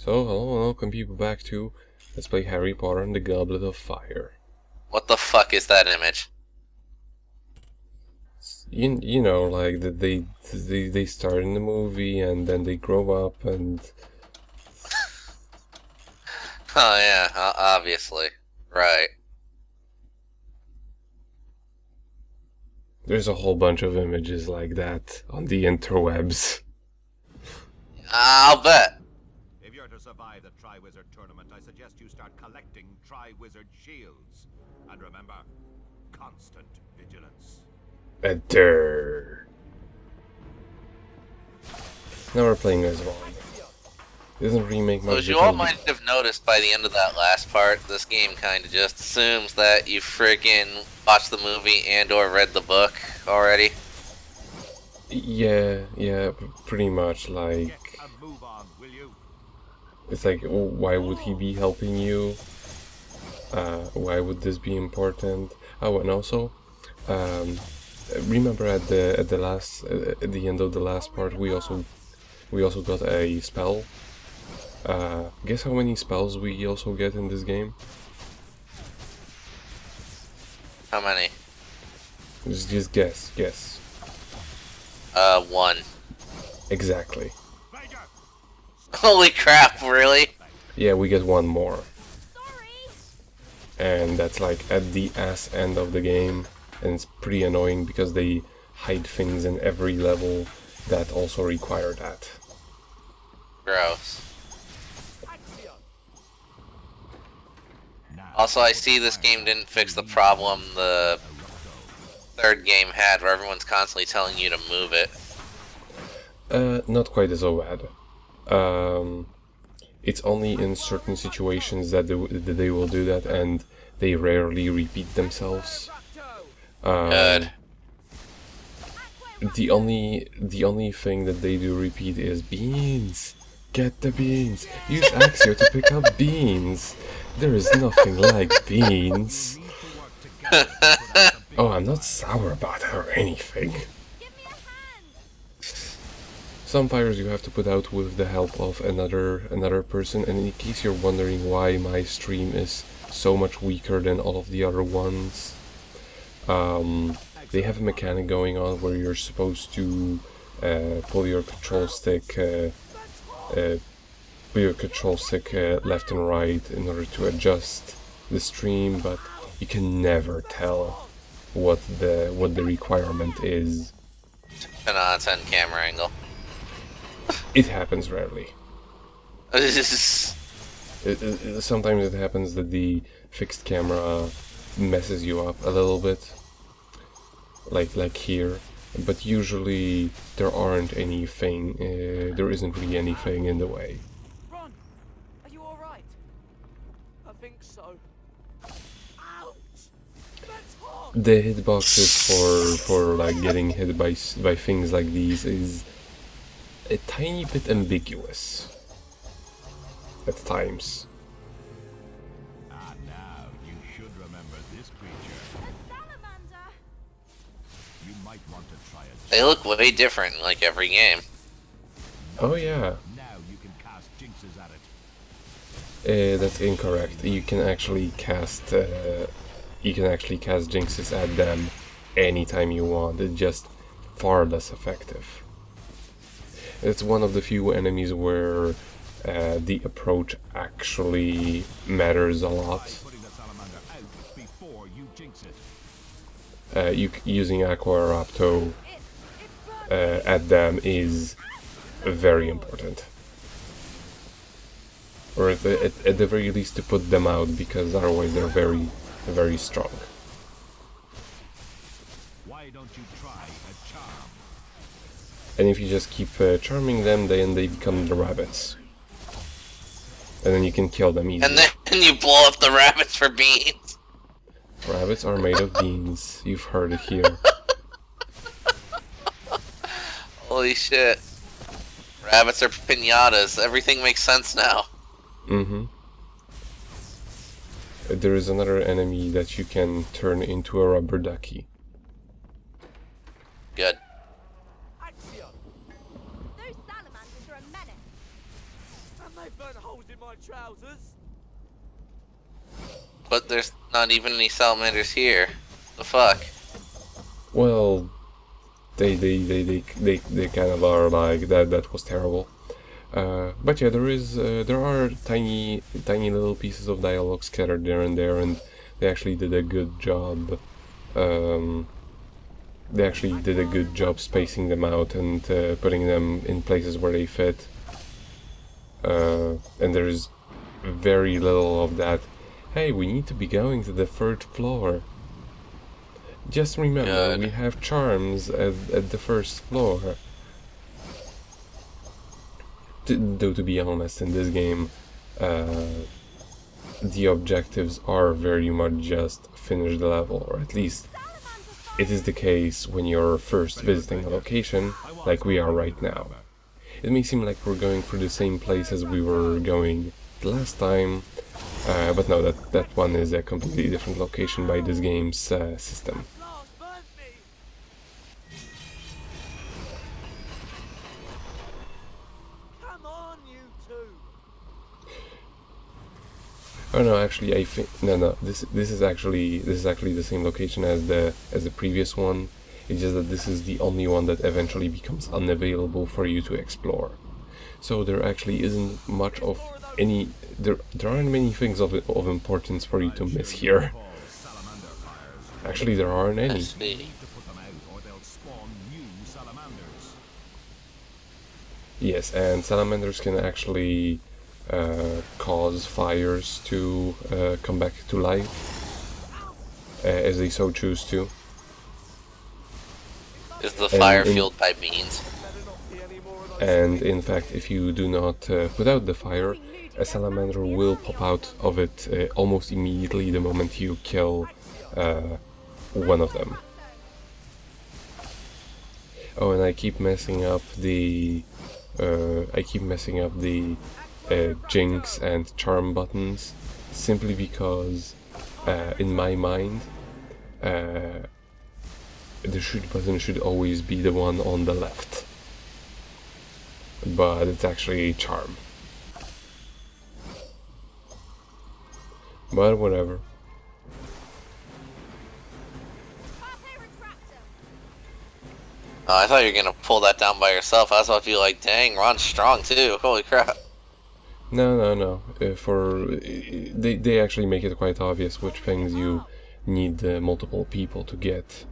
So, hello and welcome people back to Let's Play Harry Potter and the Goblet of Fire. What the fuck is that image? You know, like that they start in the movie and then they grow up and Oh yeah, obviously. Right. there's a whole bunch of images like that on the interwebs. I'll bet. If you're to survive the Triwizard Tournament, I suggest you start collecting Triwizard shields. And remember, constant vigilance. Better. Now we're playing as Vaughn. Doesn't really make So much as you all difference. might have noticed by the end of that last part, this game kind of just assumes that you friggin' watched the movie and or read the book already. Yeah, pretty much like Get a move on, will you? it's like why would he be helping you? Why would this be important? Oh, and also, remember at the end of the last part, we also got a spell. Guess how many spells we also get in this game? How many? Just guess. One. Exactly. Major! Holy crap, really? Yeah, we get one more. And that's like at the ass end of the game, and it's pretty annoying because they hide things in every level that also require that. Gross. Also, I see this game didn't fix the problem the third game had where everyone's constantly telling you to move it. Not quite as bad. It's only in certain situations that they will do that, and they rarely repeat themselves. Good. The only thing that they do repeat is beans. Get the beans. Use Axio to pick up beans. There is nothing like beans. Oh, I'm not sour about her or anything. Some fires you have to put out with the help of another person, and in case you're wondering why my stream is so much weaker than all of the other ones, they have a mechanic going on where you're supposed to pull your control stick left and right in order to adjust the stream, but you can never tell what the requirement is. 10 out of 10 camera angle. It happens rarely. This Sometimes it happens that the fixed camera messes you up a little bit, like here, but usually there isn't really anything in the way. Ron, are you all right? I think so. Ouch! That's hot. The hitboxes for like getting hit by things like these is a tiny bit ambiguous at times. Ah, now you should remember this creature. Salamander! You might want to try it. they look way different in like every game. Oh yeah, Now you can cast jinxes at it. that's incorrect. You can actually cast jinxes at them anytime you want. It's just far less effective. It's one of the few enemies where the approach actually matters a lot. Putting the salamander out before you jinx it. Using Aqua Rapto at them is very important. Or at the very least to put them out, because otherwise they're very, very strong. Why don't you try a charm? And if you just keep charming them, then they become the rabbits. And then you can kill them easily. And then you blow up the rabbits for beans. Rabbits are made of beans. You've heard it here. Holy shit. Rabbits are pinatas. Everything makes sense now. Mm-hmm. There is another enemy that you can turn into a rubber ducky. Good. Axio! Those salamanders are a menace. They burnt holes in my trousers. But there's not even any salamanders here. The fuck? Well, they kind of are like that. That was terrible. But yeah, there are tiny little pieces of dialogue scattered there and there, and they actually did a good job. They actually did a good job spacing them out and putting them in places where they fit. And there's very little of that. Hey, we need to be going to the 3rd floor. Just remember, Good. we have charms at the 1st floor. Though, to be honest, in this game, the objectives are very much just finish the level, or at least it is the case when you're first visiting a location, like we are right now. It may seem like we're going through the same place as we were going the last time, but no, that one is a completely different location by this game's system. Blast burnt me. Come on, you two. Oh no, actually, I think no. This is actually the same location as the previous one. It's just that this is the only one that eventually becomes unavailable for you to explore. So there actually isn't much of any. There aren't many things of importance for you to miss here. Actually, there aren't I any. see. To put them out, or they'll spawn new salamanders. Yes, and salamanders can actually cause fires to come back to life as they so choose to. Is the fire in- fueled by beans? Better not be any more of those. And in fact, if you do not put out the fire, a salamander will pop out of it almost immediately the moment you kill one of them. Oh, and I keep messing up the jinx and charm buttons simply because in my mind the shoot button should always be the one on the left, but it's actually charm. But whatever. Oh, I thought you were gonna pull that down by yourself. I was about to be like, dang, Ron's strong too. Holy crap. No. They actually make it quite obvious which things you need multiple people to get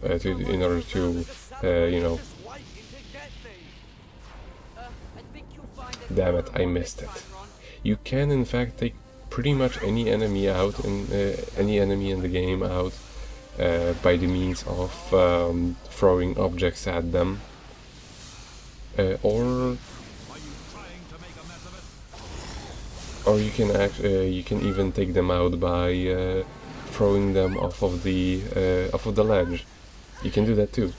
in order to you know. Just waiting to get me. I think you'll find it. Damn it! I missed it. You can in fact take pretty much any enemy out and any enemy in the game out by the means of throwing objects at them, or Are you trying to make a mess of it? or you can even take them out by throwing them off of the ledge. You can do that too.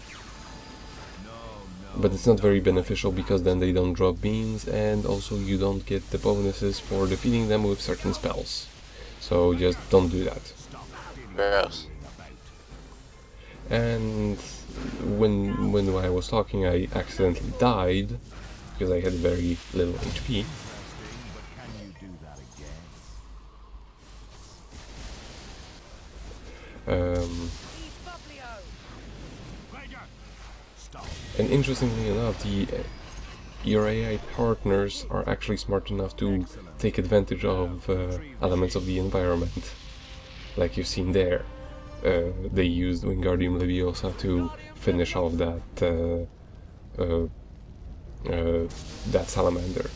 But it's not very beneficial because then they don't drop beans, and also you don't get the bonuses for defeating them with certain spells. So just don't do that. Gross. And when I was talking, I accidentally died because I had very little HP. But can you do that again? Ranger! Stop. And interestingly enough, your AI partners are actually smart enough to take advantage of elements of the environment, like you've seen there. They used Wingardium Leviosa to finish off that salamander.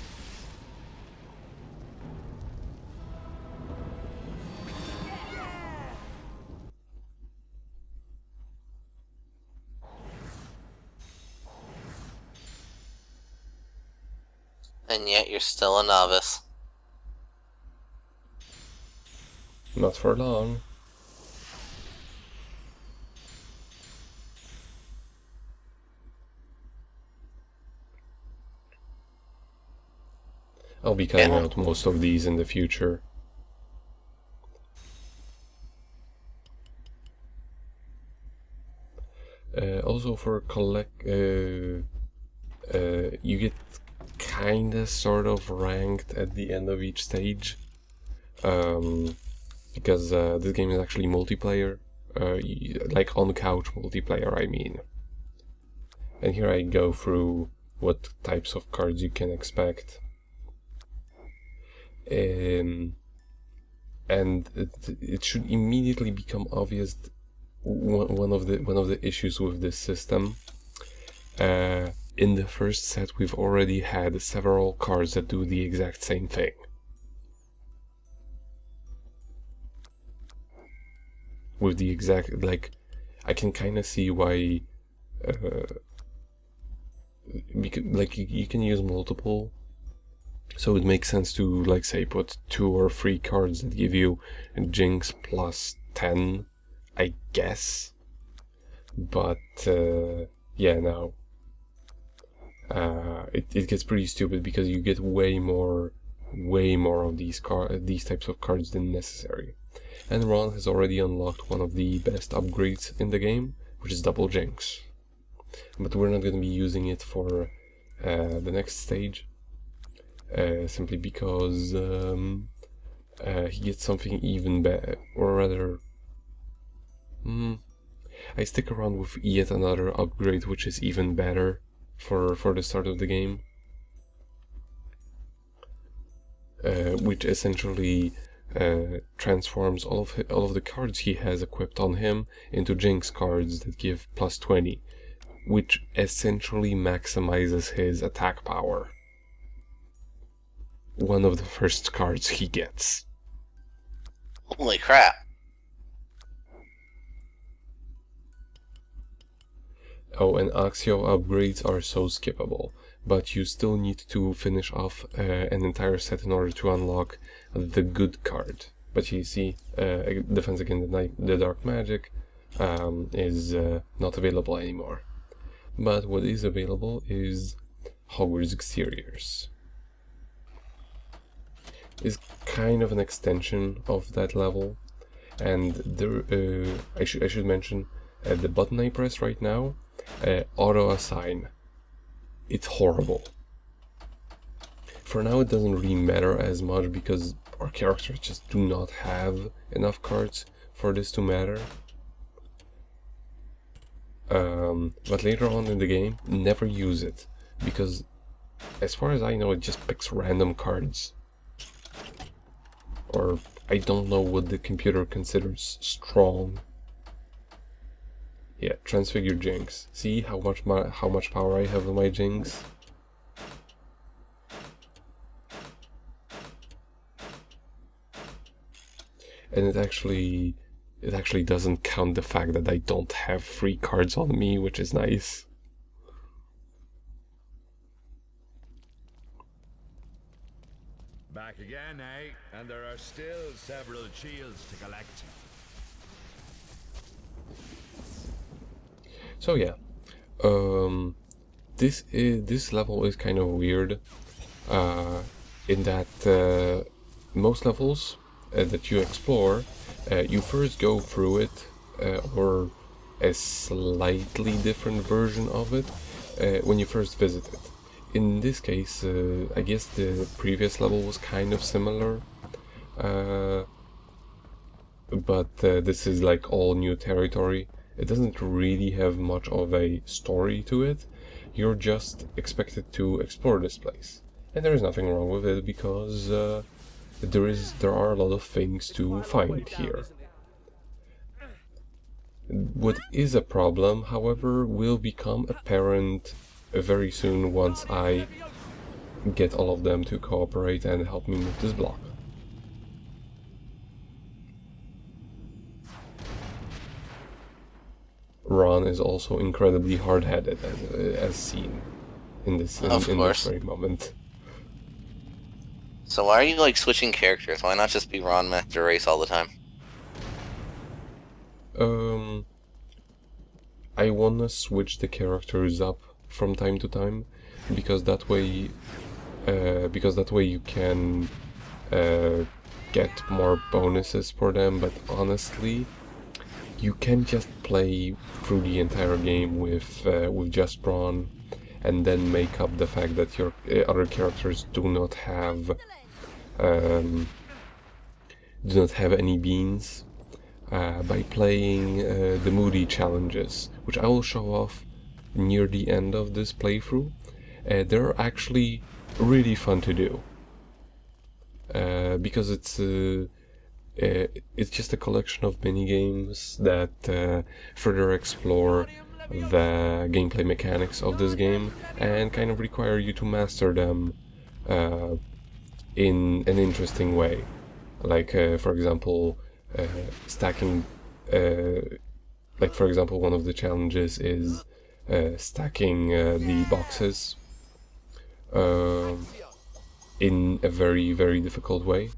And yet you're still a novice. Not for long. I'll be cutting out most of these in the future. Also for you get kinda sort of ranked at the end of each stage, because this game is actually multiplayer, like on-couch multiplayer, I mean. And here I go through what types of cards you can expect. And it should immediately become obvious one of the issues with this system. In the first set, we've already had several cards that do the exact same thing. With the exact, like, I can kind of see why, because, like, you can use multiple, so it makes sense to, like, say, put 2 or 3 cards that give you Jinx plus 10, I guess. But, yeah, no. It gets pretty stupid because you get way more of these types of cards than necessary. And Ron has already unlocked one of the best upgrades in the game, which is Double Jinx. But we're not going to be using it for the next stage, simply because he gets something even better, or rather, I stick around with yet another upgrade which is even better for the start of the game, which essentially transforms all of the cards he has equipped on him into Jinx cards that give plus 20, which essentially maximizes his attack power. One of the first cards he gets. Holy crap. Oh, and Axio upgrades are so skippable, but you still need to finish off an entire set in order to unlock the good card. But you see, Defense Against the Dark Magic is not available anymore. But what is available is Hogwarts Exteriors. It's kind of an extension of that level, and there, I should mention the button I press right now, auto assign. It's horrible. For now, it doesn't really matter as much because our characters just do not have enough cards for this to matter. But later on in the game, never use it, because as far as I know, it just picks random cards. Or I don't know what the computer considers strong. Yeah, Transfigure Jinx. See how much power I have on my Jinx? And it actually doesn't count the fact that I don't have 3 cards on me, which is nice. Back again, eh? And there are still several shields to collect. So yeah, this level is kind of weird, in that most levels that you explore, you first go through it, or a slightly different version of it, when you first visit it. In this case, I guess the previous level was kind of similar, but this is like all new territory. It doesn't really have much of a story to it. You're just expected to explore this place, and there is nothing wrong with it because there are a lot of things to find here. What is a problem, however, will become apparent very soon once I get all of them to cooperate and help me move this block. Ron is also incredibly hard-headed, as seen in this very moment. So why are you like switching characters? Why not just be Ron Master Race all the time? I wanna switch the characters up from time to time, because that way you can get more bonuses for them. But honestly, you can just play through the entire game with just Ron, and then make up the fact that your other characters do not have any beans by playing the moody challenges, which I will show off near the end of this playthrough. They're actually really fun to do because it's just a collection of mini games that further explore the gameplay mechanics of this game and kind of require you to master them in an interesting way. Like, for example, stacking. Like, for example, one of the challenges is stacking the boxes in a very, very difficult way.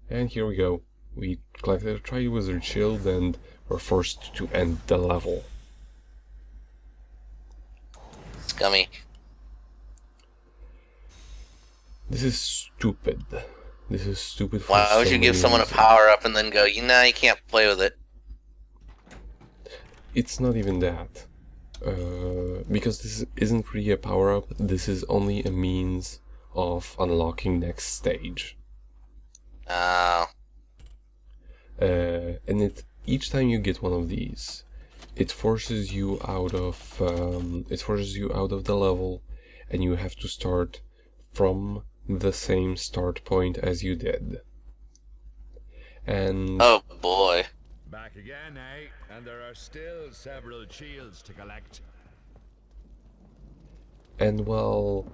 And here we go. We collected a Triwizard Shield and were forced to end the level. Scummy. This is stupid. This is stupid for Why would so you give many someone a reasons. power up and then go, you can't play with it? It's not even that. Because this isn't really a power-up, this is only a means of unlocking next stage. Oh. And each time you get one of these, it forces you out of the level, and you have to start from the same start point as you did. And Oh boy. Back again, eh? And there are still several shields to collect. And well,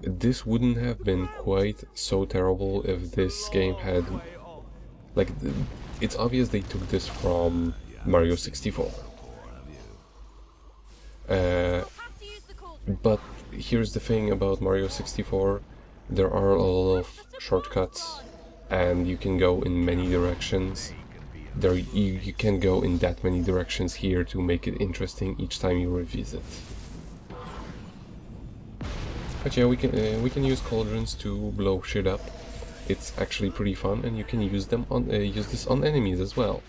this wouldn't have been quite so terrible if this game had, like, it's obvious they took this from Mario 64. But here's the thing about Mario 64, there are a lot of shortcuts, and you can go in many directions. You can go in that many directions here to make it interesting each time you revisit. But yeah, we can use cauldrons to blow shit up. It's actually pretty fun, and you can use them on this on enemies as well.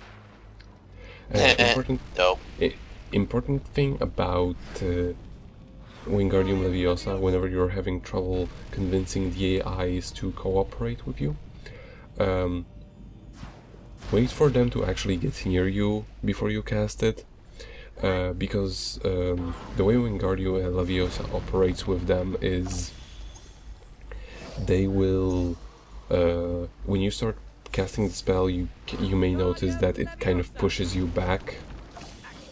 Dope. Important thing about Wingardium Leviosa, whenever you're having trouble convincing the AIs to cooperate with you, wait for them to actually get near you before you cast it, because the way Wingardium Leviosa operates with them is they will, when you start casting the spell, you may notice that it kind of pushes you back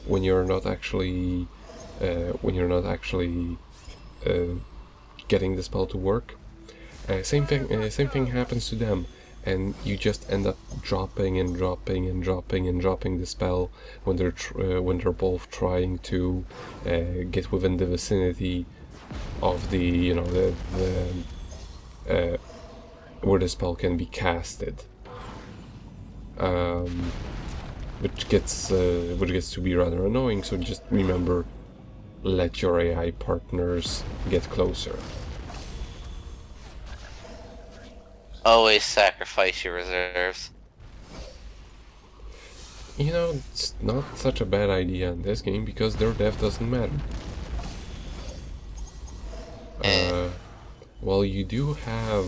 when you're not actually getting the spell to work. Same thing happens to them, and you just end up dropping and dropping and dropping and dropping the spell when they're both trying to get within the vicinity of the where the spell can be casted, which gets to be rather annoying. So just remember, let your AI partners get closer. Always sacrifice your reserves. You know, it's not such a bad idea in this game because their death doesn't matter. Well, you do have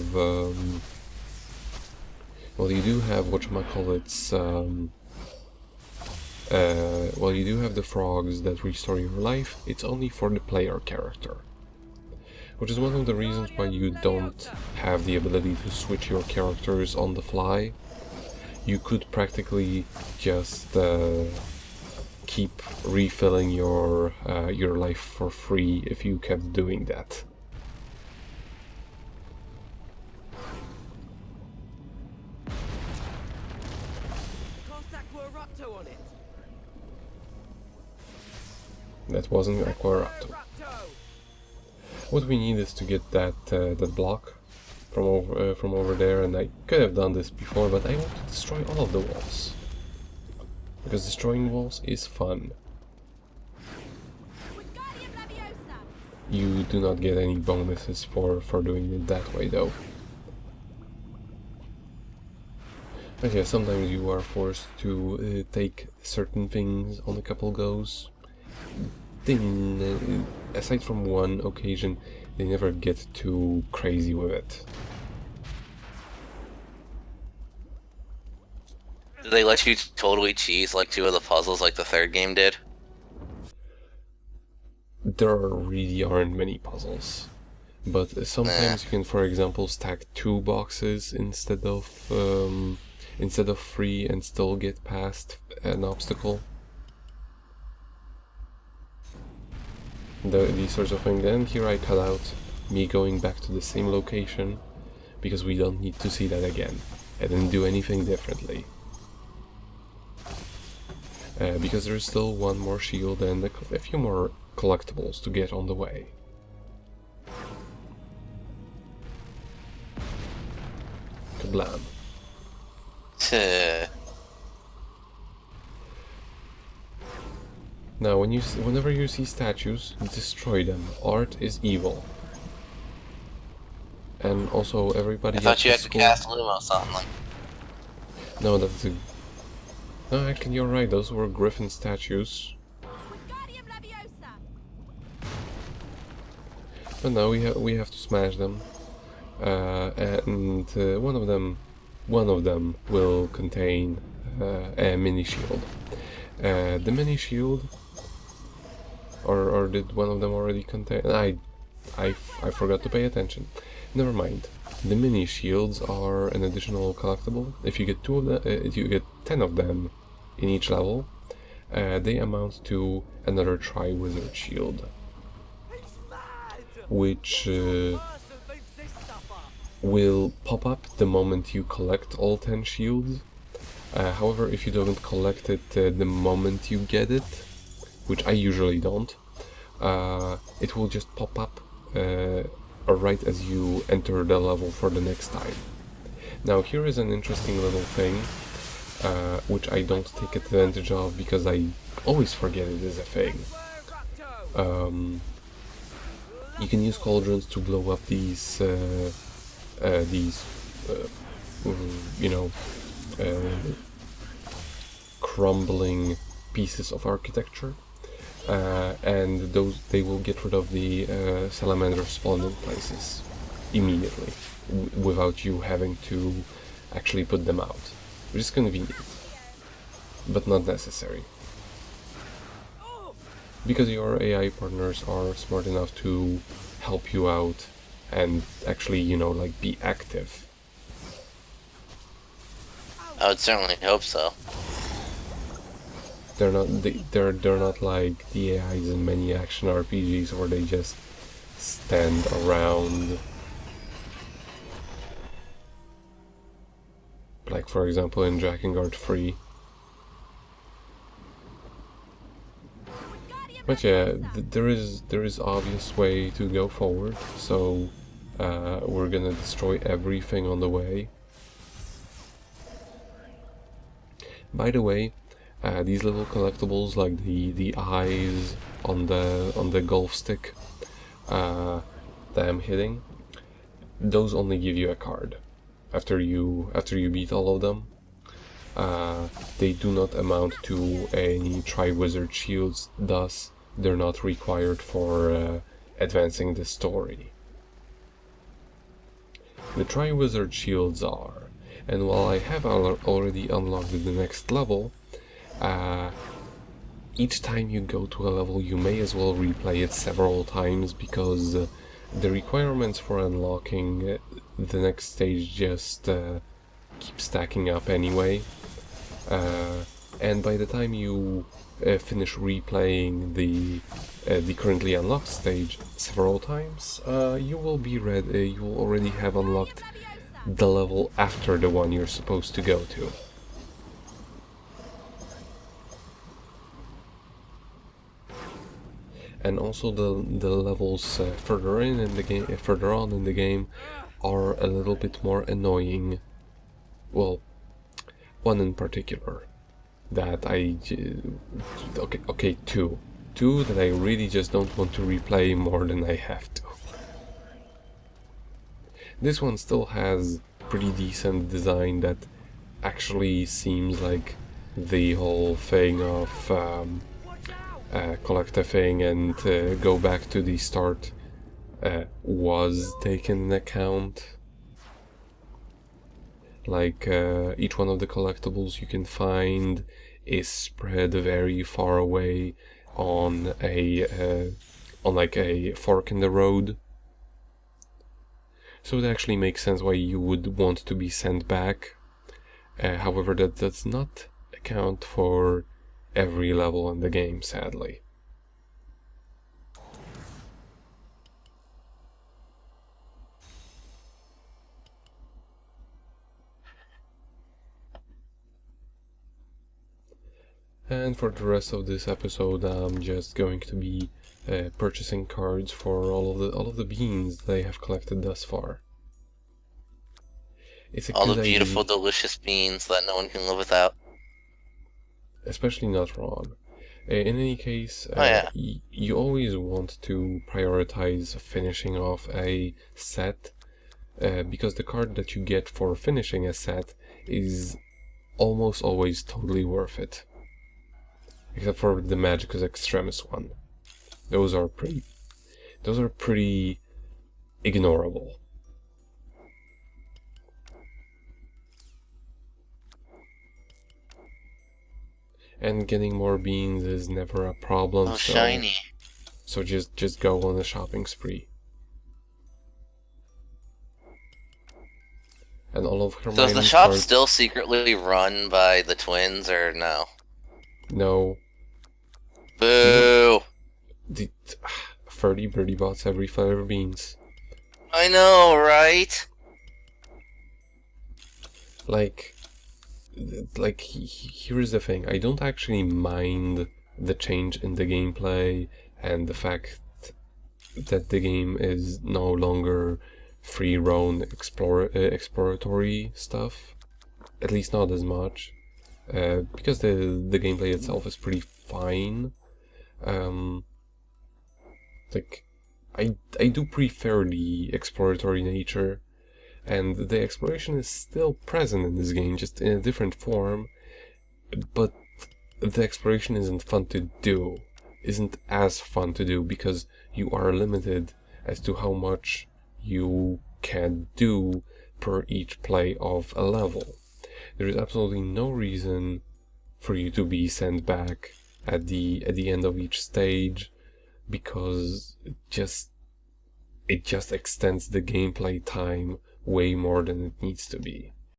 whatchamacallits, well, you do have the frogs that restore your life. It's only for the player character, which is one of the reasons why you don't have the ability to switch your characters on the fly. You could practically just keep refilling your life for free if you kept doing that. That wasn't Aquarapto. What we need is to get that block from over there, and I could have done this before, but I want to destroy all of the walls, because destroying walls is fun. You do not get any bonuses for doing it that way, though. But yeah, sometimes you are forced to take certain things on a couple goes. aside from one occasion, they never get too crazy with it. Do they let you totally cheese like 2 of the puzzles like the 3rd game did? There really aren't many puzzles, but sometimes you can, for example, stack 2 boxes instead of 3 and still get past an obstacle. These sorts of things. And here I cut out me going back to the same location because we don't need to see that again. I didn't do anything differently. Because there's still one more shield and a few more collectibles to get on the way. Kablam. Now, whenever you see statues, destroy them. Art is evil. And also, everybody. I thought you had to cast Lumos on them. No, that's a. No, actually, you're right. Those were Griffin statues. But no, we have to smash them, and one of them will contain a mini shield. The mini shield, or did one of them already contain? I forgot to pay attention. Never mind. The mini shields are an additional collectible. If you get 2 of them, if you get 10 of them in each level, they amount to another Triwizard shield, which will pop up the moment you collect all 10 shields. However, if you don't collect it the moment you get it, which I usually don't, it will just pop up right as you enter the level for the next time. Now here is an interesting little thing, which I don't take advantage of because I always forget it is a thing. You can use cauldrons to blow up these crumbling pieces of architecture, and they will get rid of the salamander spawning places immediately without you having to actually put them out, which is convenient but not necessary, because your AI partners are smart enough to help you out and actually, like, be active. I would certainly hope so. They're not like the AIs in many action RPGs where they just stand around. Like, for example, in Drakengard 3. But yeah, there is obvious way to go forward, so we're gonna destroy everything on the way. By the way, these little collectibles, like the eyes on the golf stick that I'm hitting, those only give you a card after you beat all of them. They do not amount to any Triwizard shields, thus they're not required for advancing the story. The Triwizard shields are, and while I have already unlocked the next level, each time you go to a level you may as well replay it several times, because the requirements for unlocking the next stage just keep stacking up anyway. And by the time you finish replaying the currently unlocked stage several times, you will be ready. You will already have unlocked the level after the one you're supposed to go to. And also the levels further on in the game are a little bit more annoying. Well, one in particular that two that I really just don't want to replay more than I have to. This one still has pretty decent design that actually seems like the whole thing of collect a thing and go back to the start was taken into account. Like each one of the collectibles you can find is spread very far away on like a fork in the road. So it actually makes sense why you would want to be sent back. However, that does not account for every level in the game, sadly. And for the rest of this episode, I'm just going to be purchasing cards for all of the beans they have collected thus far. It's a All good the beautiful, idea, delicious beans that no one can live without. especially not wrong. In any case, Oh, yeah. you always want to prioritize finishing off a set, because the card that you get for finishing a set is almost always totally worth it. Except for the Magicus Extremis one. Those are pretty ignorable. And getting more beans is never a problem. Oh, shiny. So just go on a shopping spree. And all of Hermione's So is the shop cards... still secretly run by the twins, or no? No. Boo! The 30 birdie bots every flavor beans. I know, right? Like here's the thing, I don't actually mind the change in the gameplay and the fact that the game is no longer free roam exploratory stuff, at least not as much, because the gameplay itself is pretty fine. Like I do prefer the exploratory nature, and the exploration is still present in this game, just in a different form, but the exploration isn't as fun to do because you are limited as to how much you can do per each play of a level. There is absolutely no reason for you to be sent back at the end of each stage, because it just extends the gameplay time way more than it needs to be.